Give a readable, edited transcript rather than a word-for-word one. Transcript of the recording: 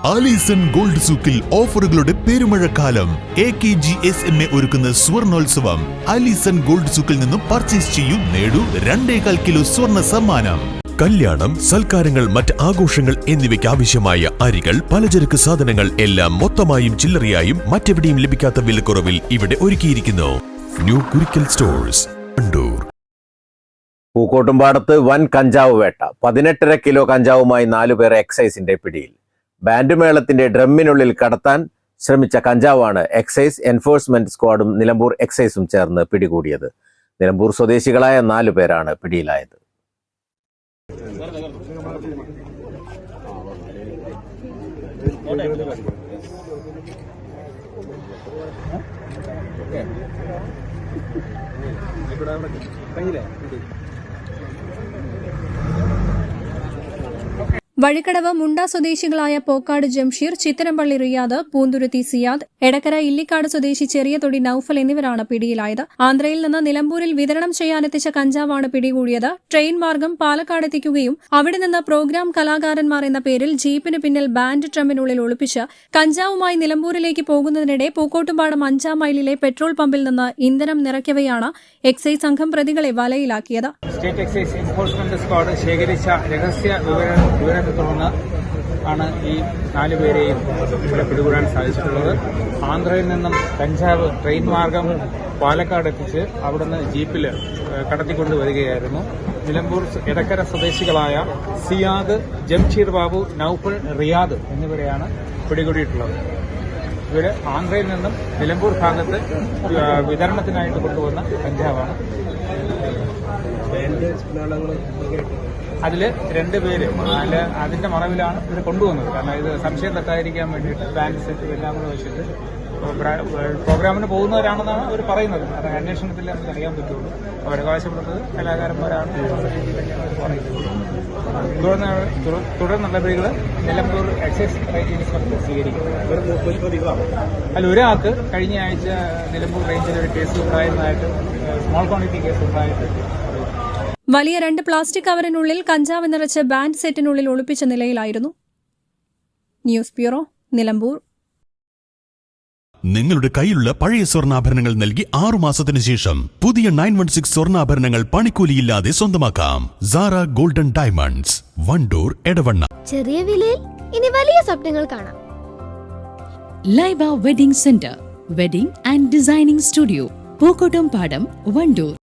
Alison gold സൂക്കിൽ ഓഫറുകളുടെ പെരുമഴക്കാലം. AKGSMA ഒരുക്കുന്ന സ്വർണോത്സവം. ആലീസൺ ഗോൾഡ് സൂക്കിൽ നിന്നും പർച്ചേസ് ചെയ്യൂ, നേടൂ 2.25 കിലോ സ്വർണ്ണ സമ്മാനം. കല്യാണം, സൽക്കാരങ്ങൾ, മറ്റ് ആഘോഷങ്ങൾ എന്നിവയ്ക്ക് ആവശ്യമായ അരികൾ, പലചരക്ക് സാധനങ്ങൾ എല്ലാം മൊത്തമായും ചില്ലറയായും മറ്റെവിടെയും ലഭിക്കാത്ത വിലക്കുറവിൽ ഇവിടെ ഒരുക്കിയിരിക്കുന്നു. New Kurikkal stores, Wandoor. പൂക്കോട്ടുംപാടത്ത് വൻ കഞ്ചാവ് വേട്ട. 18.5 കിലോ കഞ്ചാവുമായി 4 പേർ എക്സൈസിന്റെ പിടിയിൽ. ബാൻഡ് മേളത്തിന്റെ ഡ്രമ്മിനുള്ളിൽ കടത്താൻ ശ്രമിച്ച കഞ്ചാവാണ് എക്സൈസ് എൻഫോഴ്സ്മെന്റ് സ്ക്വാഡും നിലമ്പൂർ എക്സൈസും ചേർന്ന് പിടികൂടിയത്. നിലമ്പൂർ സ്വദേശികളായ 4 പേരാണ് പിടിയിലായത്. വഴിക്കടവ് മുണ്ട സ്വദേശികളായ പോക്കാട് ജംഷീർ, ചിത്തരമ്പള്ളി റിയാദ്, പൂന്തുരുത്തി സിയാദ്, എടക്കര ഇല്ലിക്കാട് സ്വദേശി ചെറിയതൊടി നൌഫൽ എന്നിവരാണ് പിടിയിലായത്. ആന്ധ്രയിൽ നിന്ന് നിലമ്പൂരിൽ വിതരണം ചെയ്യാനെത്തിച്ച കഞ്ചാവാണ് പിടികൂടിയത്. ട്രെയിൻ മാർഗം പാലക്കാട് എത്തിക്കുകയും അവിടെ നിന്ന് പ്രോഗ്രാം കലാകാരന്മാർ എന്ന പേരിൽ ജീപ്പിന് പിന്നിൽ ബാൻഡ് ഡ്രമ്മിനുള്ളിൽ ഒളിപ്പിച്ച് കഞ്ചാവുമായി നിലമ്പൂരിലേക്ക് പോകുന്നതിനിടെ പൂക്കോട്ടുംപാടം 5-ാം മൈലിലെ പെട്രോൾ പമ്പിൽ നിന്ന് ഇന്ധനം നിറയ്ക്കവെയാണ് എക്സൈസ് സംഘം പ്രതികളെ വലയിലാക്കിയത്. സ്റ്റേറ്റ് എക്സൈസ് എൻഫോഴ്സ്മെന്റ് സ്ക്വാഡ് ശേഖരിച്ച രഹസ്യ വിവരത്തെ തുടർന്ന് ആണ് ഈ 4 പേരെയും ഇവിടെ പിടികൂടാൻ സാധിച്ചിട്ടുള്ളത്. ആന്ധ്രയിൽ നിന്നും കഞ്ചാവ് ട്രെയിൻ മാർഗം പാലക്കാട് എത്തിച്ച് അവിടുന്ന് ജീപ്പിൽ കടത്തിക്കൊണ്ട് വരികയായിരുന്നു. നിലമ്പൂർ എടക്കര സ്വദേശികളായ സിയാദ്, ജംഷീർ ബാബു, നൌഫൽ, റിയാദ് എന്നിവരെയാണ് പിടികൂടിയിട്ടുള്ളത്. ഇവര് ആന്ധ്രയിൽ നിന്നും നിലമ്പൂർ ഭാഗത്ത് വിതരണത്തിനായിട്ട് കൊണ്ടുവന്ന കഞ്ചാവാണ്. അതില് 2 പേര് അതിന്റെ മറവിലാണ് ഇവർ കൊണ്ടുവന്നത്. കാരണം ഇത് സംശയം തട്ടാതിരിക്കാൻ വേണ്ടിയിട്ട് ബാൻഡ് സെറ്റ് എല്ലാം കൂടെ വെച്ചിട്ട് പ്രോഗ്രാമിന് പോകുന്നവരാണെന്നാണ് അവർ പറയുന്നത്. അത് അന്വേഷണത്തിൽ നമുക്ക് അറിയാൻ പറ്റുള്ളൂ. അവരവകാശപ്പെടുന്നത് കലാകാരന്മാരാണ് പറയുന്നത്. തുടർ നടപടികൾ നിലമ്പൂർ എക്സൈസ് റേഞ്ച് ഇൻസ്പെക്ടർ സ്വീകരിക്കും. അതിൽ ഒരാൾക്ക് കഴിഞ്ഞ ആഴ്ച നിലമ്പൂർ റേഞ്ചിൽ ഒരു കേസ് ഉണ്ടായിരുന്നതായിട്ട്, സ്മോൾ ക്വാണ്ടിറ്റി കേസ് ഉണ്ടായിട്ട് വലിയ 2 പ്ലാസ്റ്റിക് കവറിനുള്ളിൽ കഞ്ചാവ് നിറച്ച് ബാൻഡ് സെറ്റിനുള്ളിൽ ഒളിപ്പിച്ച നിലയിലായിരുന്നു. News bureau, Nilambur. നിങ്ങളുടെ കയ്യിലുള്ള പഴയ സ്വർണ്ണാഭരണങ്ങൾ നൽകി 6 മാസത്തിനു ശേഷം പുതിയ 916 സ്വർണ്ണാഭരണങ്ങൾ പണിക്കൂലിയില്ലാതെ സ്വന്തമാക്കാം. Sara golden diamonds, Wandoor, Edavanna. ചെറിയ വിലയിൽ ഇനി വലിയ സ്വപ്നങ്ങൾ കാണാം. Laiba wedding centre, wedding and designing studio, Pookkottumpadam, Wandoor.